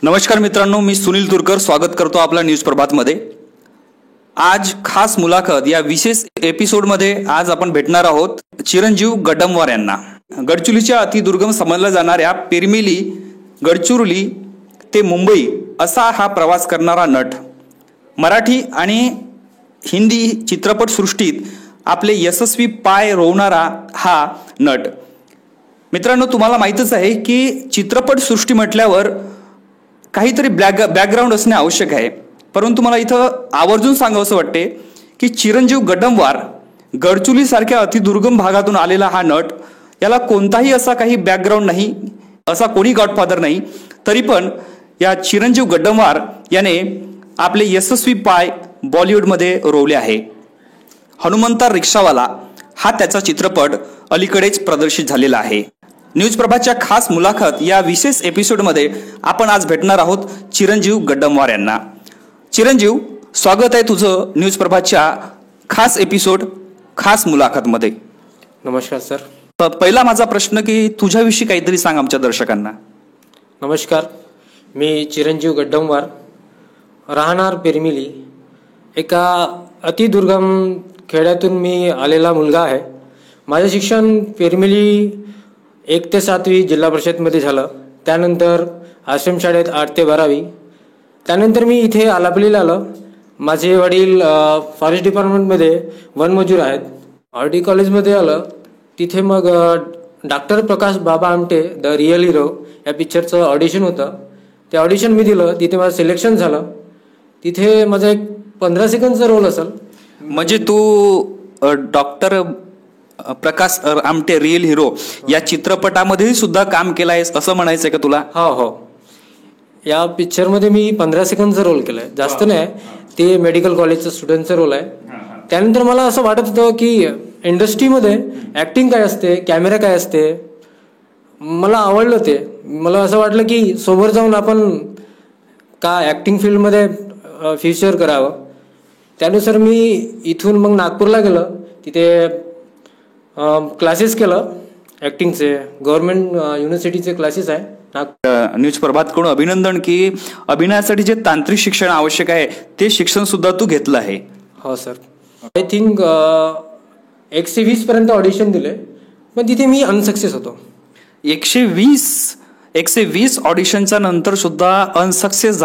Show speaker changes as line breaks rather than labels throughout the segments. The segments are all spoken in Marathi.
नमस्कार मित्रांनो, मी सुनील तुरकर स्वागत करतो आपला न्यूज प्रभातमध्ये। आज खास मुलाखत या विशेष एपिसोडमध्ये आज आपण भेटणार आहोत चिरंजीव गड्डमवार यांना। गडचिरोलीच्या अतिदुर्गम समजल्या जाणाऱ्या पेरमिली गडचिरोली ते मुंबई असा हा प्रवास करणारा नट, मराठी आणि हिंदी चित्रपटसृष्टीत आपले यशस्वी पाय रोवणारा हा नट। मित्रांनो, तुम्हाला माहीतच आहे की चित्रपटसृष्टी म्हटल्यावर काहीतरी बॅकग्राऊंड असणे आवश्यक आहे, परंतु मला इथं आवर्जून सांगावंसं वाटते की चिरंजीव गड्डमवार गडचिरोली सारख्या अतिदुर्गम भागातून आलेला हा नट, याला कोणताही असा काही बॅकग्राऊंड नाही, असा कोणी गॉडफादर नाही, तरी पण या चिरंजीव गड्डमवार याने आपले यशस्वी पाय बॉलिवूडमध्ये रोवले आहे। हनुमंता रिक्षावाला हा त्याचा चित्रपट अलीकडेच प्रदर्शित झालेला आहे। न्यूज प्रभातच्या खास मुलाखत या विशेष एपिसोडमध्ये आपण आज भेटणार आहोत चिरंजीव गड्डमवार यांना। चिरंजीव, स्वागत आहे तुझं न्यूज प्रभातच्या खास एपिसोड खास मुलाखतमध्ये।
नमस्कार सर।
पहिला माझा प्रश्न की तुझ्याविषयी काहीतरी सांग आमच्या दर्शकांना।
नमस्कार, मी चिरंजीव गड्डमवार, राहणार पेरमिली, एका अतिदुर्गम खेड्यातून मी आलेला मुलगा आहे। माझे शिक्षण पेरमिली 1 ते 7वी जिल्हा परिषदमध्ये झालं, त्यानंतर आश्रमशाळेत 8 ते 12वी, त्यानंतर मी इथे आलापल्लीला आलं। माझे वडील फॉरेस्ट डिपार्टमेंटमध्ये वनमजूर आहेत। RD कॉलेजमध्ये आलं, तिथे मग doctor Prakash Baba Amte the real hero या पिक्चरचं ऑडिशन होतं, ते ऑडिशन मी दिलं, तिथे माझं सिलेक्शन झालं। तिथे माझा एक 15 सेकंडचा रोल असेल।
म्हणजे तू doctor Prakash Amte real hero या चित्रपटामध्ये सुद्धा काम केलं आहेस असं म्हणायचं का तुला?
हो, या पिक्चरमध्ये मी 15 सेकंडचा रोल केलाय, जास्त नाही। ते मेडिकल कॉलेजचं स्टुडंटचा रोल आहे। त्यानंतर मला असं वाटत होतं की इंडस्ट्रीमध्ये ऍक्टिंग काय असते, कॅमेरा काय असते, मला आवडलं ते। मला असं वाटलं की समोर जाऊन आपण का ऍक्टिंग फील्डमध्ये फ्युचर करावं। त्यानुसार मी इथून मग नागपूरला गेलो, तिथे क्लासेस केलं ऍक्टिंगचे, गव्हर्नमेंट युनिव्हर्सिटीचे क्लासेस आहे।
न्यूज प्रभातकडून अभिनंदन की अभिनयासाठी जे तांत्रिक शिक्षण आवश्यक आहे ते शिक्षण सुद्धा तू घेतलं आहे।
हो सर, आय थिंक 120 पर्यंत ऑडिशन दिले, पण तिथे मी अनसक्सेस होतो।
120 ऑडिशनच्या नंतर सुद्धा अनसक्सेस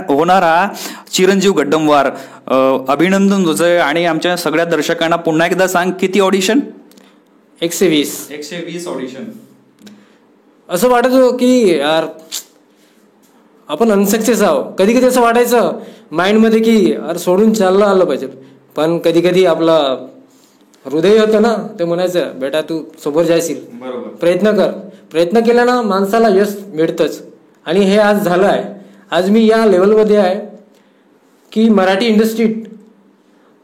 होणारा चिरंजीव गड्डमवार, अभिनंदन तुझं। आणि आमच्या सगळ्या दर्शकांना पुन्हा एकदा सांग, किती ऑडिशन?
120 ऑडिशन। असं वाटत होतं की यार आपण अनसक्सेस आहो। कधी कधी असं वाटायचं माइंडमध्ये की यार सोडून चाललं आलं पाहिजे, पण कधी कधी आपला हृदय होतं ना, ते म्हणायचं बेटा तू समोर जायशील, प्रयत्न कर। प्रयत्न केल्यानं माणसाला यश मिळतंच, आणि हे आज झालं आहे। आज मी या लेवलमध्ये आहे की मराठी इंडस्ट्रीत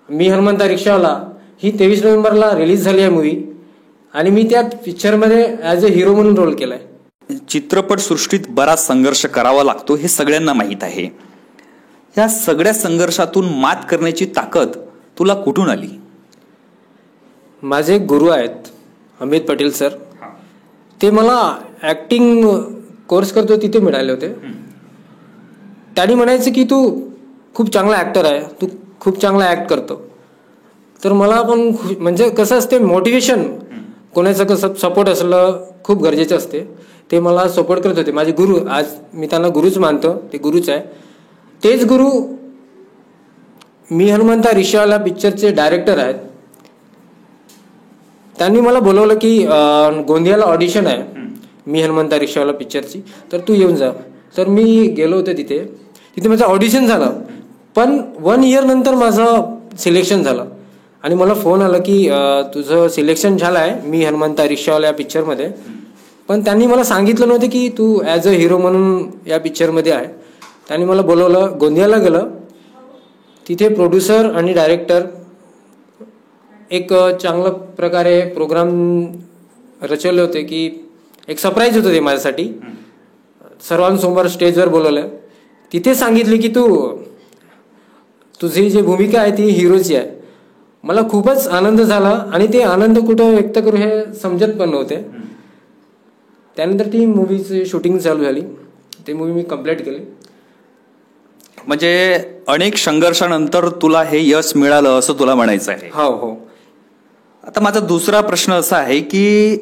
मी हनुमंता रिक्षावाला ही 23 नोव्हेंबरला रिलीज झाली आहे मूवी, आणि मी त्या पिक्चरमध्ये ॲज अ हिरो म्हणून रोल केलाय।
चित्रपट सृष्टीत बराच संघर्ष करावा लागतो हे सगळ्यांना माहीत आहे। या सगळ्या संघर्षातून मात करण्याची ताकद तुला कुठून आली?
माझे गुरु आहेत अमित पटेल सर, ते मला ऍक्टिंग कोर्स करतो तिथे मिळाले होते। त्यांनी म्हणायचं की तू खूप चांगला ऍक्टर आहे, तू खूप चांगला ऍक्ट करतो। तर मला पण म्हणजे कसं असते, मोटिवेशन कोणाचं कसं सपोर्ट असलं खूप गरजेचं असते, ते मला सपोर्ट करत होते माझे गुरु। आज मी त्यांना गुरुच मानतो, ते गुरुच आहे। तेच गुरु मी हनुमंता रिक्षावाला पिक्चरचे डायरेक्टर आहेत। त्यांनी मला बोलवलं की गोंदियाला ऑडिशन आहे मी हनुमंता रिक्षावाला पिक्चरची, तर तू येऊन जा। तर मी गेलो होतो तिथे माझं ऑडिशन झालं, पण 1 इयर नंतर माझं सिलेक्शन झालं, आणि मला फोन आला की तुझं सिलेक्शन झालं आहे मी हनुमंता रिक्षावाला या पिक्चरमध्ये। पण त्यांनी मला सांगितलं नव्हतं की तू ॲज अ हिरो म्हणून या पिक्चरमध्ये आहे। त्यांनी मला बोलवलं, गोंदियाला गेलं, तिथे प्रोड्युसर आणि डायरेक्टर एक चांगल्या प्रकारे प्रोग्राम रचवले होते की एक सरप्राईज होतं ते माझ्यासाठी। सर्वांसमोर स्टेजवर बोलवलं, तिथे सांगितले की तुझी जी भूमिका आहे ती हिरोची आहे। मला खूपच आनंद झाला, आणि ते आनंद कुठं व्यक्त करू हे समजत पण नव्हते। त्यानंतर ती मूवीची शूटिंग चालू झाली, ते मूवी मी कम्प्लीट केली.
म्हणजे अनेक संघर्षानंतर तुला हे यश मिळालं असं तुला म्हणायचं आहे.
हो हो.
आता माझा दुसरा प्रश्न असा आहे की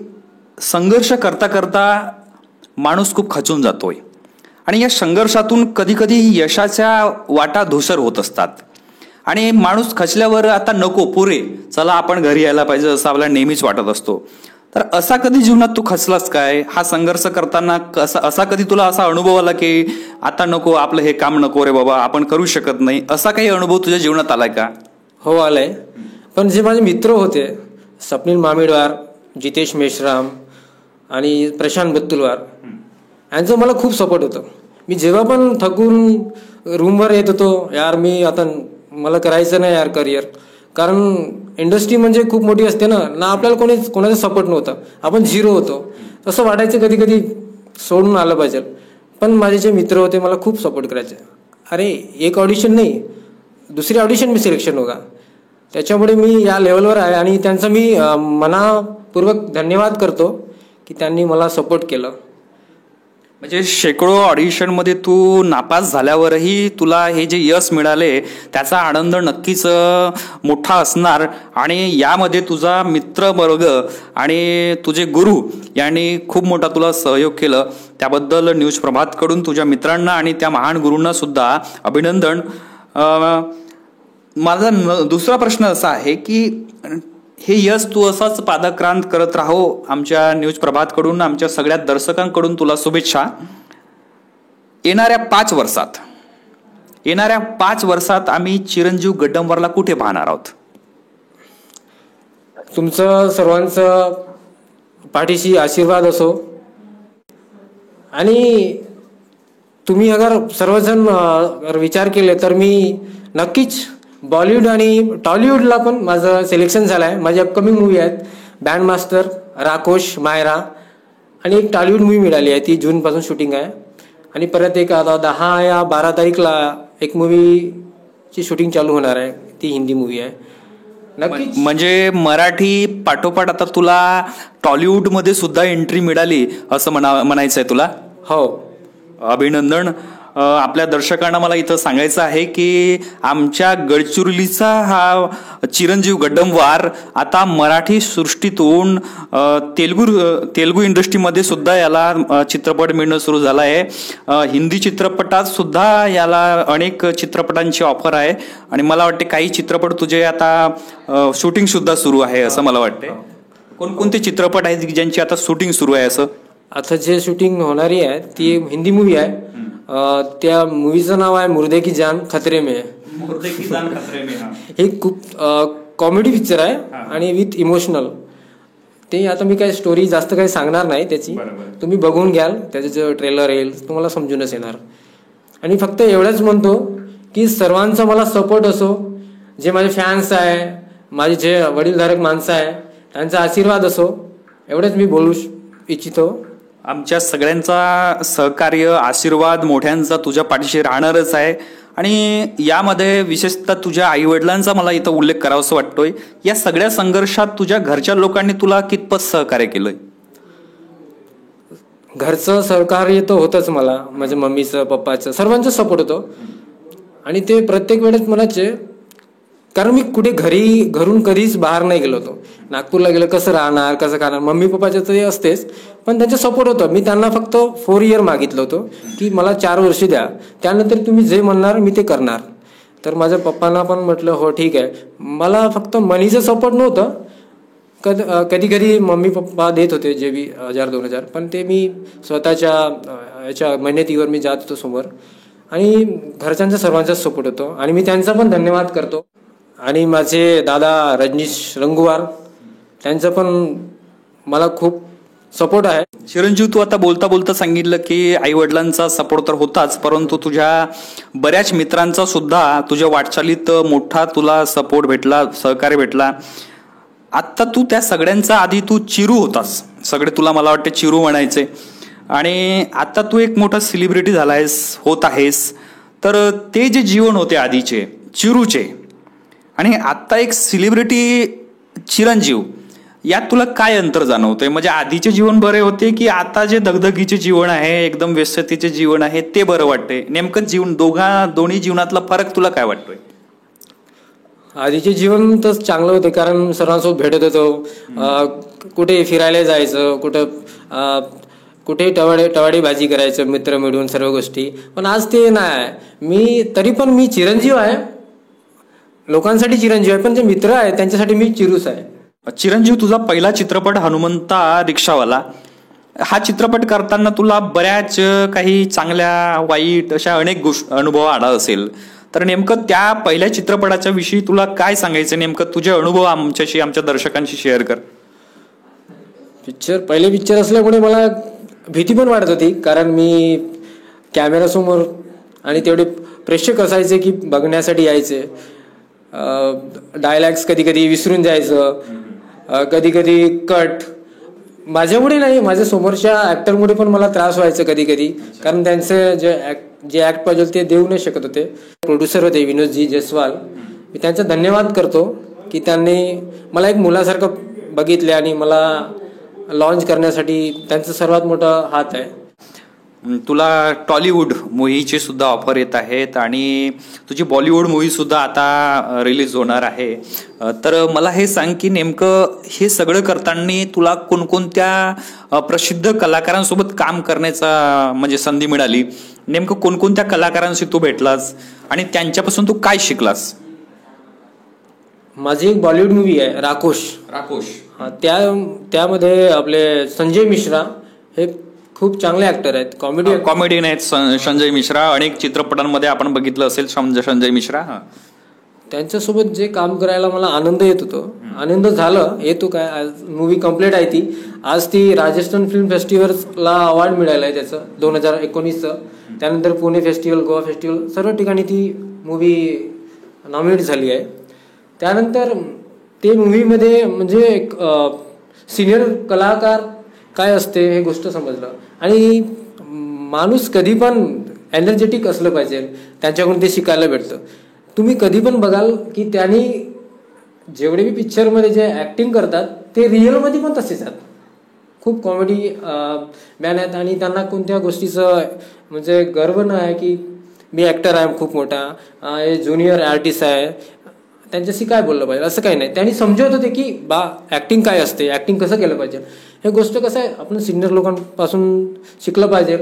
संघर्ष करता करता माणूस खूप खचून जातोय आणि या संघर्षातून कधी कधी यशाच्या वाटा धूसर होत असतात आणि माणूस खचल्यावर आता नको पुरे चला आपण घरी यायला पाहिजे असं आपल्याला नेहमीच वाटत असतो. तर असा कधी जीवनात तू खचलास काय? हा संघर्ष करताना असा कधी तुला असा अनुभव आला की आता नको आपलं हे काम नको रे बाबा आपण करू शकत नाही, असा काही अनुभव तुझ्या जीवनात आलाय का?
हो आलाय. पण जे माझे मित्र होते स्वप्नील मामिडवार, जितेश मेश्राम आणि प्रशांत बत्तुलवार यांचं मला खूप सपोर्ट होतं. मी जेव्हा पण थकून रूमवर येत होतो यार मी आता मला करायचं नाही यार करिअर, कारण इंडस्ट्री म्हणजे खूप मोठी असते ना आपल्याला कोणाचा सपोर्ट नव्हता, आपण झिरो होतो. तसं वाटायचं कधी कधी सोडून आलं पाहिजे. पण माझे जे मित्र होते मला खूप सपोर्ट करायचे. अरे एक ऑडिशन नाही दुसरी ऑडिशन मी सिलेक्शन होगा. त्याच्यामुळे मी या लेवलवर आहे आणि त्यांचा मी मनापूर्वक धन्यवाद करतो की त्यांनी मला सपोर्ट केलं.
म्हणजे शेकडो ऑडिशनमध्ये तू नापास झाल्यावरही तुला हे जे यश मिळाले त्याचा आनंद नक्कीच मोठा असणार आणि यामध्ये तुझा मित्रवर्ग आणि तुझे गुरु यांनी खूप मोठा तुला सहयोग केलं. त्याबद्दल न्यूज प्रभातकडून तुझ्या मित्रांना आणि त्या महान गुरूंना सुद्धा अभिनंदन. माझा दुसरा प्रश्न असा आहे की हे यश तू असाच पादाक्रांत करत राहो. आमच्या न्यूज प्रभातकडून आमच्या सगळ्या दर्शकांकडून तुला शुभेच्छा. येणाऱ्या 5 वर्षात आम्ही चिरंजीव गड्डमवारला कुठे पाहणार आहोत?
तुमचं सर्वांचं पाठीशी आशीर्वाद असो आणि तुम्ही अगर सर्वजण विचार केले तर मी नक्कीच बॉलिवूड आणि टॉलिवूडला पण माझं सिलेक्शन झालं आहे. माझी अपकमिंग मूवी आहेत बँड मास्टर, राकोश, मायरा आणि एक टॉलिवूड मूवी मिळाली आहे ती जूनपासून शूटिंग आहे. आणि परत एक आता 10 या 12 तारीखला एक मूवीची शूटिंग चालू होणार आहे, ती हिंदी मूवी आहे. नक्कीच.
म्हणजे मराठी पाठोपाठ आता तुला टॉलिवूडमध्ये सुद्धा एंट्री मिळाली असं म्हणायचं आहे तुला?
हो.
अभिनंदन. आपल्या दर्शकांना मला इथं सांगायचं आहे की आमच्या गडचिरोलीचा हा चिरंजीव गड्डमवार आता मराठी सृष्टीतून तेलुगू इंडस्ट्रीमध्ये सुद्धा याला चित्रपट मिळणं सुरू झालं आहे. हिंदी चित्रपटात सुद्धा याला अनेक चित्रपटांची ऑफर आहे आणि मला वाटते काही चित्रपट तुझे आता शूटिंग सुद्धा सुरू आहे असं मला वाटते. कोणकोणते चित्रपट आहेत ज्यांची आता शूटिंग सुरू आहे? असं
आता जे शूटिंग होणारी आहे ती हिंदी मूवी आहे. त्या मूवीचं नाव आहे मुर्दे की जान खतरे में. हे खूप कॉमेडी पिक्चर आहे आणि विथ इमोशनल. ते आता मी काही स्टोरी जास्त काही सांगणार नाही त्याची, तुम्ही बघून घ्याल, त्याचं जे ट्रेलर येईल तुम्हाला समजूनच येणार. आणि फक्त एवढंच म्हणतो की सर्वांचा मला सपोर्ट असो, जे माझे फॅन्स आहे, माझे जे वडीलधारक माणसं आहे त्यांचा आशीर्वाद असो, एवढंच मी बोलू इच्छितो.
आमच्या सगळ्यांचा सहकार्य, आशीर्वाद मोठ्यांचा तुझ्या पाठीशी राहणारच आहे. आणि यामध्ये विशेषतः तुझ्या आईवडिलांचा मला इथं उल्लेख करावासा वाटतोय. या सगळ्या संघर्षात तुझ्या घरच्या लोकांनी तुला कितपत सहकार्य केलंय?
घरचं सहकार्य तर होतंच मला, माझ्या मम्मीचं, पप्पाचं, सर्वांचं सपोर्ट होतं. आणि ते प्रत्येक वेळेस म्हणायचे, कारण मी कुठे घरून कधीच बाहेर नाही गेलो होतो. नागपूरला गेलं कसं राहणार, कसं खाणार, मम्मी पप्पाचं ते असतेच, पण त्यांचं सपोर्ट होतं. मी त्यांना फक्त 4 इयर मागितलं होतं की मला 4 वर्ष द्या, त्यानंतर तुम्ही जे म्हणणार मी ते करणार. तर माझ्या पप्पांना पण म्हटलं हो ठीक आहे. मला फक्त मनीचं सपोर्ट नव्हतं, कधी कधी मम्मी पप्पा देत होते जे बी 1000-2000, पण ते मी स्वतःच्या याच्या मेहनतीवर मी जात होतो समोर. आणि घरच्यांचा सर्वांचाच सपोर्ट होतो आणि मी त्यांचा पण धन्यवाद करतो. आणि माझे दादा रजनीश रंगुवार त्यांचं पण मला खूप सपोर्ट आहे.
चिरंजीव, तू आता बोलता बोलता सांगितलं की आई वडिलांचा सपोर्ट तर होताच, परंतु तुझ्या बऱ्याच मित्रांचा सुद्धा तुझ्या वाटचालीत मोठा तुला सपोर्ट भेटला, सहकार्य भेटला. आत्ता तू त्या सगळ्यांचा आधी तू चिरू होतास, सगळे तुला मला वाटते चिरू म्हणायचे, आणि आता तू एक मोठा सेलिब्रिटी झालायस, होत आहेस. तर ते जे जीवन होते आधीचे चिरूचे आणि आत्ता एक सेलिब्रिटी चिरंजीव, यात तुला काय अंतर जाणवतंय? म्हणजे आधीचे जीवन बरे होते की आता जे दगदगीचे जीवन आहे, एकदम व्यस्ततेचे जीवन आहे ते बरं वाटतंय? नेमकं दोन्ही जीवनातला फरक तुला काय वाटतोय?
आधीचे जीवन तर चांगलं होते, कारण सर्वांसोबत भेटत होतो, कुठे फिरायला जायचं, कुठे टवाडी भाजी करायचं मित्र मिळून सर्व गोष्टी. पण आज ते नाही. तरी पण मी चिरंजीव आहे, लोकांसाठी चिरंजीव आहे, पण जे मित्र आहे त्यांच्यासाठी मी चिरूस आहे.
चिरंजीव, तुझा पहिला चित्रपट हनुमंता रिक्षावाला, हा चित्रपट करताना तुला बऱ्याच काही चांगल्या वाईट अशा अनेक अनुभव आला असेल. तर नेमकं त्या पहिल्या चित्रपटाच्या विषयी तुला काय सांगायचं? नेमकं तुझे अनुभव आमच्याशी, आमच्या दर्शकांशी शेअर कर.
पहिले पिक्चर असल्यामुळे मला भीती पण वाटत होती, कारण मी कॅमेरासमोर आणि तेवढे प्रेक्षक असायचे की बघण्यासाठी यायचे. डायलॉग्स कधी कधी विसरून जायचं, कधी कधी कट. माझ्यामुळे नाही, माझ्या समोरच्या ऍक्टरमुळे पण मला त्रास व्हायचा कधी कधी, कारण त्यांचं जे ऍक्ट पाहिजे ते देऊ नाही शकत होते. प्रोड्युसर होते विनोदजी जयस्वाल, मी त्यांचा धन्यवाद करतो की त्यांनी मला एक मुलासारखं बघितले आणि मला लॉन्च करण्यासाठी त्यांचा सर्वात मोठा हात आहे.
तुला टॉलिवूड मूव्हीची सुद्धा ऑफर येत आहेत आणि तुझी बॉलिवूड मूव्ही सुद्धा आता रिलीज होणार आहे. तर मला हे सांग की नेमकं हे सगळं करताना तुला कोणकोणत्या प्रसिद्ध कलाकारांसोबत काम करण्याचा म्हणजे संधी मिळाली? नेमकं कोणकोणत्या कलाकारांशी तू भेटलास आणि त्यांच्यापासून तू काय शिकलास?
माझी एक बॉलिवूड मूव्ही आहे राकोश. त्यामध्ये आपले संजय मिश्रा हे खूप चांगले ऍक्टर आहेत,
कॉमेडियन आहेत. संजय मिश्रा अनेक चित्रपटांमध्ये आपण बघितलं असेल संजय मिश्रा.
त्यांच्यासोबत जे काम करायला मला आनंद येत होतो, आनंद झालं येतो काय. मूवी कम्प्लीट आहे ती. आज ती राजस्थान फिल्म फेस्टिवलला अवॉर्ड मिळाला आहे त्याचं 2019चं. त्यानंतर पुणे फेस्टिवल, गोवा फेस्टिवल सर्व ठिकाणी ती मूवी नॉमिनेट झाली आहे. त्यानंतर ते मूवीमध्ये म्हणजे एक सिनियर कलाकार काय असते हे गोष्ट समजलं. आणि माणूस कधी पण एनर्जेटिक असलं पाहिजे, त्यांच्याकडून ते शिकायला भेटतं. तुम्ही कधी पण बघाल की त्यांनी जेवढे बी पिक्चरमध्ये जे ऍक्टिंग करतात ते रिअलमध्ये पण तसेच आहेत. खूप कॉमेडी मॅन आहेत आणि त्यांना कोणत्या गोष्टीचं म्हणजे गर्व नाही आहे की मी ऍक्टर आहे खूप मोठा, हे ज्युनियर आर्टिस्ट आहे, त्यांच्याशी काय बोललं पाहिजे असं काही नाही. त्यांनी समजवत होते की ऍक्टिंग काय असते, ऍक्टिंग कसं केलं पाहिजे. हे गोष्ट कसं आहे, आपण सिनियर लोकांपासून शिकलं पाहिजे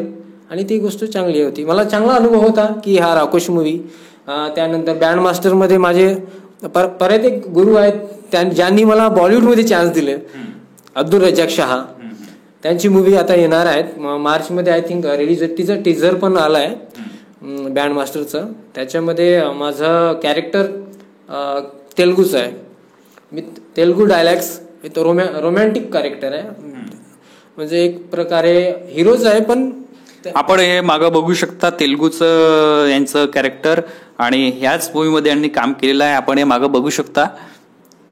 आणि ती गोष्ट चांगली होती. मला चांगला अनुभव होता की हा राकोश मूवी. त्यानंतर बँड मास्टरमध्ये माझे परत एक गुरु आहेत ज्यांनी मला बॉलिवूडमध्ये चान्स दिले, अब्दुल रजाक शाह. त्यांची मूवी आता येणार आहेत मार्चमध्ये, आय थिंक रिलीज. तिचं टीझर पण आला आहे बँड मास्टरचं. त्याच्यामध्ये माझं कॅरेक्टर तेलुगूचं आहे. मी तेलुगू डायलॉग्स, तो रोमॅन्टिक कॅरेक्टर आहे, म्हणजे एक प्रकारे हिरोज आहे. पण
आपण हे मागं बघू शकता तेलुगूचं यांचं कॅरेक्टर आणि ह्याच मूवीमध्ये यांनी काम केलेलं आहे. आपण हे मागं बघू शकता.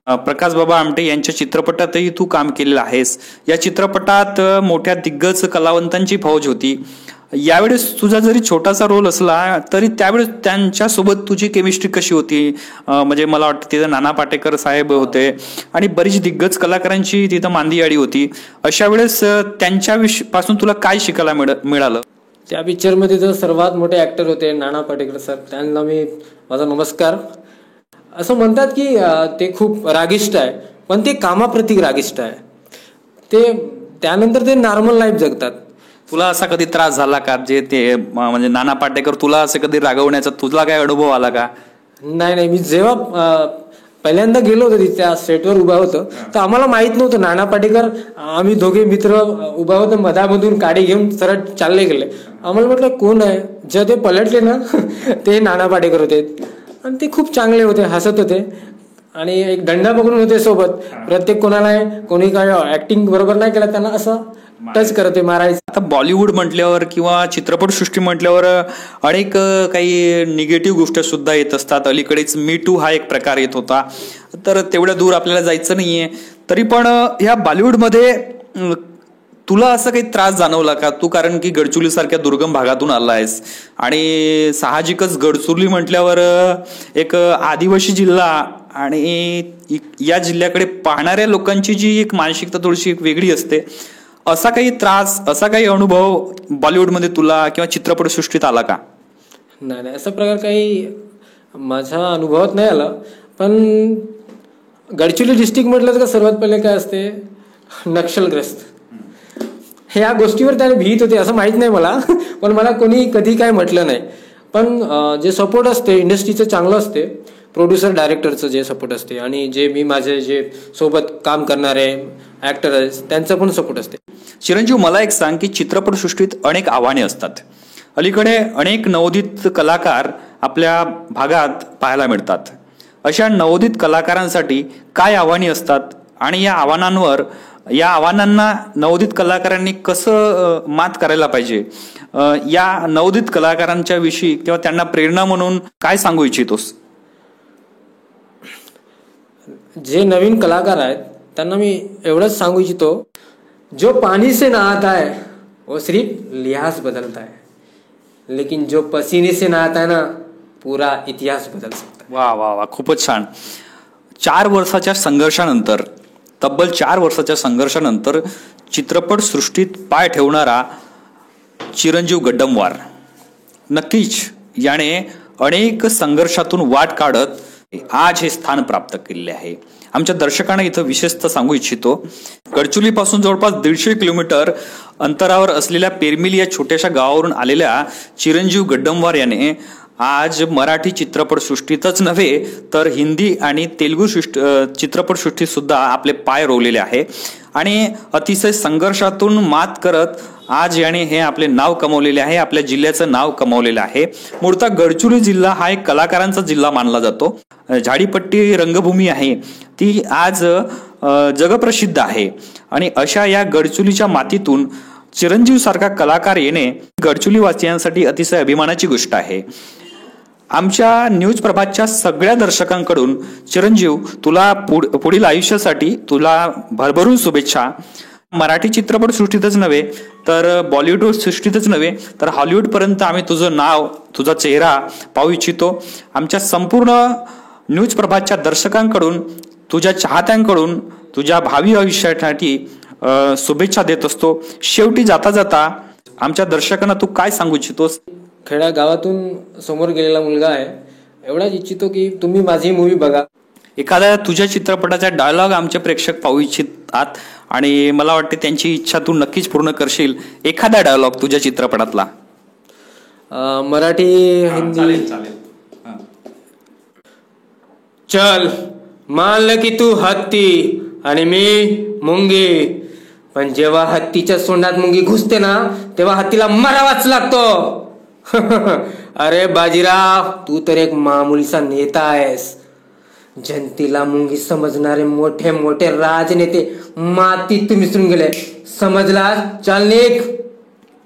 प्रकाश बाबा आमटे यांच्या चित्रपटातही तू काम केलेलं आहेस. या चित्रपटात मोठ्या दिग्गज कलावंतांची फौज होती. यावेळेस तुझा जरी छोटासा रोल असला तरी त्यावेळेस त्यांच्यासोबत तुझी केमिस्ट्री कशी होती? म्हणजे मला वाटतं तिथं नाना पाटेकर साहेब होते आणि बरीच दिग्गज कलाकारांची तिथं मांदियाळी होती. अशा वेळेस त्यांच्या पासून तुला काय शिकायला मिळालं?
त्या पिक्चरमध्ये जर सर्वात मोठे ऍक्टर होते नाना पाटेकर साहेब, त्यांना मी माझा नमस्कार. असं म्हणतात की ते खूप रागिष्ट आहे, पण ते कामाप्रती रागिष्ट आहे. त्यानंतर ते नॉर्मल लाईफ जगतात.
तुला असा कधी त्रास झाला का? जे ते म्हणजे नाना पाटेकर तुला असं कधी रागवण्याचा तुला काय अनुभव आला का?
नाही, मी जेव्हा पहिल्यांदा गेलो होतो त्या सेटवर उभा होतो तर आम्हाला माहित नव्हतं नाना पाटेकर. आम्ही दोघे मित्र उभा होतो, मधामधून गाडी घेऊन सरळ चालले गेले. आम्हाला म्हटलं कोण आहे? जेव्हा ते पलटले ना ते नाना पाटेकर होते आणि ते खूप चांगले होते, हसत होते आणि एक दंडा पकडून होते सोबत. प्रत्येक कोणी काय ऍक्टिंग बरोबर नाही केला त्यांना असं टच करते, मारायचं.
आता बॉलिवूड म्हटल्यावर किंवा चित्रपटसृष्टी म्हटल्यावर अनेक काही निगेटिव्ह गोष्टी सुद्धा येत असतात. अलीकडेच मी टू हा एक प्रकार येत होता, तर तेवढ्या दूर आपल्याला जायचं नाहीये. तरी पण ह्या बॉलिवूडमध्ये तुला असं काही त्रास जाणवला का? तू कारण की गडचिरोली सारख्या दुर्गम भागातून आला आहेस आणि साहजिकच गडचिरोली म्हटल्यावर एक आदिवासी जिल्हा आणि या जिल्ह्याकडे पाहणाऱ्या लोकांची जी एक मानसिकता थोडीशी एक वेगळी असते. असा काही त्रास, असा काही अनुभव बॉलिवूडमध्ये तुला किंवा चित्रपटसृष्टीत आला का?
नाही, असा प्रकार काही माझ्या अनुभवात नाही आला. पण गडचिरोली डिस्ट्रिक्ट म्हटलं तर सर्वात पहिले काय असते, नक्षलग्रस्त. ह्या गोष्टीवर त्याने भीत होते असं माहीत नाही मला, पण मला कोणी कधी काय म्हटलं नाही. पण जे सपोर्ट असते इंडस्ट्रीचं चांगलं असते, प्रोड्युसर डायरेक्टरचं जे सपोर्ट असते आणि जे माझे जे सोबत काम करणारे ॲक्टर आहेत त्यांचं पण सपोर्ट असते.
चिरंजीव, मला एक सांग की चित्रपटसृष्टीत अनेक आव्हाने असतात. अलीकडे अनेक नवोदित कलाकार आपल्या भागात पाहायला मिळतात. अशा नवोदित कलाकारांसाठी काय आव्हाने असतात आणि या आव्हानांना नवोदित कलाकारांनी कसं मात करायला पाहिजे, या नवोदित कलाकारांच्या विषयी किंवा त्यांना प्रेरणा म्हणून काय सांगू इच्छितोस?
जे नवीन कलाकार आहेत त्यांना मी एवढंच सांगू इच्छितो, जो पानी से नहाता है वो सिर्फ लिहाज बदलता है, लेकिन जो पसीने से नहाता है ना पूरा इतिहास बदल सकता है.
वा वा वा, खूपच छान. 4 वर्षाच्या संघर्षानंतर, तब्बल 4 वर्षाच्या संघर्षानंतर चित्रपट सृष्टीत पाय ठेवणारा चिरंजीव गड्डमवार, नक्कीच याने अनेक संघर्षातून वाट काढत आज हे स्थान प्राप्त केले आहे. आमच्या दर्शकांना इथं विशेषतः सांगू इच्छितो, गडचिरोली पासून जवळपास 150 किलोमीटर अंतरावर असलेल्या पेरमिल या छोट्याशा गावावरून आलेल्या चिरंजीव गड्डमवार याने आज मराठी चित्रपटसृष्टीतच नव्हे तर हिंदी आणि तेलुगू चित्रपटसृष्टीत सुद्धा आपले पाय रोवलेले आहे आणि अतिशय संघर्षातून मात करत आज याने हे आपले नाव कमवलेले आहे, आपल्या जिल्ह्याचं नाव कमवलेलं आहे. मूळतः गडचिरोली जिल्हा हा एक कलाकारांचा जिल्हा मानला जातो. झाडीपट्टी रंगभूमी आहे ती आज जगप्रसिद्ध आहे आणि अशा या गडचिरोलीच्या मातीतून चिरंजीव सारखा कलाकार येणे गडचिरोली वासियांसाठी अतिशय अभिमानाची गोष्ट आहे. आमच्या न्यूज प्रभातच्या सगळ्या दर्शकांकडून चिरंजीव तुला पुढील आयुष्यासाठी तुला भरभरून शुभेच्छा. मराठी चित्रपटसृष्टीतच नव्हे तर बॉलिवूड सृष्टीतच नव्हे तर हॉलिवूडपर्यंत आम्ही तुझं नाव, तुझा चेहरा पाहू इच्छितो. आमच्या संपूर्ण न्यूज प्रभातच्या दर्शकांकडून, तुझ्या चाहत्यांकडून तुझ्या भावी आयुष्यासाठी शुभेच्छा देत असतो. शेवटी जाता जाता आमच्या दर्शकांना तू काय सांगू इच्छितोस?
खेड्या गावातून समोर गेलेला मुलगा आहे, एवढाच इच्छितो की तुम्ही माझी मूवी बघा.
एखाद्या तुझ्या चित्रपटाचा डायलॉग आमचे प्रेक्षक पाहू इच्छितात आणि मला वाटते त्यांची इच्छा तू नक्कीच पूर्ण करशील. एखादा डायलॉग तुझ्या चित्रपटातला,
मराठी, हिंदी. चल मान की तू हत्ती आणि मी मुंगी, पण जेव्हा हत्तीच्या सोंडात मुंगी घुसते ना तेव्हा हत्तीला मरावाच लागतो. अरे बाजीराव, तू तर एक मामुलीचा नेता आहेस. जनतेला मुंगी समजणारे मोठे मोठे राजनेते मातीत मिसळून गेले, समजला? चल निघ.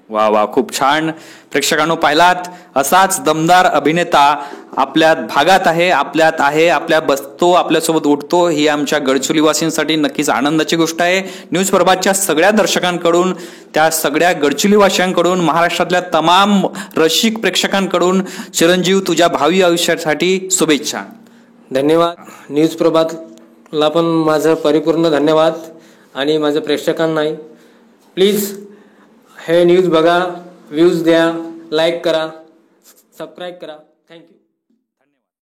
वा वा, खूप छान. प्रेक्षकांनो, पाहिलात असाच दमदार अभिनेता आपल्या भागात आहे, आपल्यात आहे, आपल्या बसतो, आपल्यासोबत उठतो. ही आमच्या गडचिरोलीवासींसाठी नक्कीच आनंदाची गोष्ट आहे. न्यूज प्रभातच्या सगळ्या दर्शकांकडून, त्या सगळ्या गडचिरोलीवासियांकडून, महाराष्ट्रातल्या तमाम रसिक प्रेक्षकांकडून चिरंजीव तुझ्या भावी आयुष्यासाठी शुभेच्छा.
धन्यवाद. न्यूज प्रभातला पण माझं परिपूर्ण धन्यवाद आणि माझ्या प्रेक्षकांनाही. प्लीज हे न्यूज बघा, व्ह्यूज द्या, लाईक करा, सबस्क्राईब करा. थँक्यू.